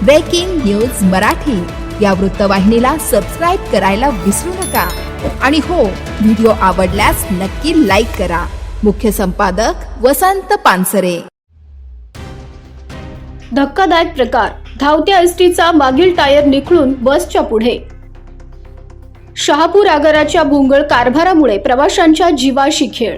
Breaking news Marathi या वृत्तवाहिनीला subscribe करायला विसरू नका आणि हो, व्हिडिओ आवडल्यास नक्की लाईक करा। मुख्य संपादक वसंत पानसरे। धक्कादायक प्रकार, धावत्या एसटीचा मागील टायर निखळून बसच्या पुढे। शहापूर आगाराच्या भोंगळ कारभारामुळे प्रवाशांच्या जीवाशी खेळ।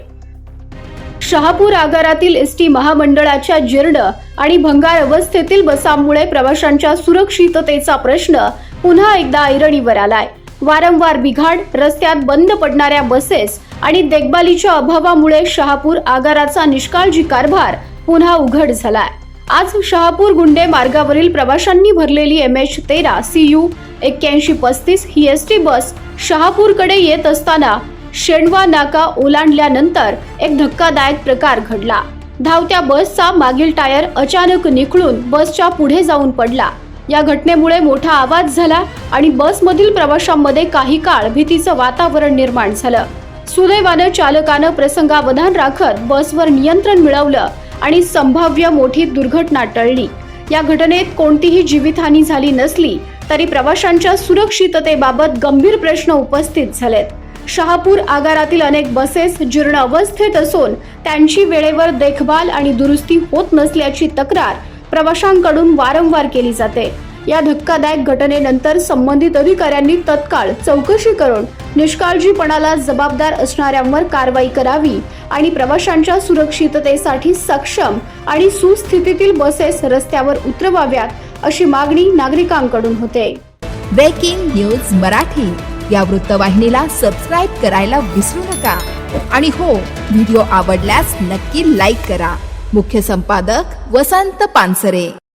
शहापूर आगारातील एसटी महामंडळाच्या जीर्ण आणि भंगार अवस्थेतील बसांमुळे प्रवाशांच्या सुरक्षिततेचा प्रश्न पुन्हा एकदा ऐरणीवर आलाय। वारंवार बिघाड, रस्त्यात बंद पडणाऱ्या बसेस आणि देखभालीच्या अभावामुळे शहापूर आगाराचा निष्काळजी कारभार पुन्हा उघड झालाय। आज शहापूर गुंडे मार्गावरील प्रवाशांनी भरलेली MH13 CU 8135 ही एसटी बस शहापूरकडे येत असताना शेंडवा नाका ओलांडल्यानंतर एक धक्कादायक प्रकार घडला। धावत्या बसचा मागील टायर अचानक निखळून बसच्या पुढे जाऊन पडला। या घटनेमुळे मोठा आवाज झाला आणि बसमधील प्रवाशांमध्ये काही काळ भीतीचं वातावरण निर्माण झालं। सुदैवानं चालकानं प्रसंगावधान राखत बसवर नियंत्रण मिळवलं आणि संभाव्य मोठी दुर्घटना टळली। या घटनेत कोणतीही जीवितहानी झाली नसली तरी प्रवाशांच्या सुरक्षिततेबाबत गंभीर प्रश्न उपस्थित झालेत। शहापूर आगारातील अनेक बसेस जीर्ण अवस्थेत असून त्यांची वेळेवर देखभाल आणि दुरुस्ती होत नसल्याची तक्रार प्रवाशांकडून वारंवार केली जाते। या धक्कादायक घटनेनंतर संबंधित अधिकाऱ्यांनी तत्काळ चौकशी करून निष्काळजीपणाला जबाबदार असणाऱ्यांवर कारवाई करावी आणि प्रवाशांच्या सुरक्षिततेसाठी सक्षम आणि सुस्थितीतील बसेस रस्त्यावर उतरवाव्यात अशी मागणी नागरिकांकडून होते। ब्रेकिंग न्यूज मराठी या वृत्तवाहिनीला सबस्क्राईब करायला विसरू नका आणि हो, व्हिडिओ आवडल्यास नक्की लाईक करा। मुख्य संपादक वसंत पानसरे।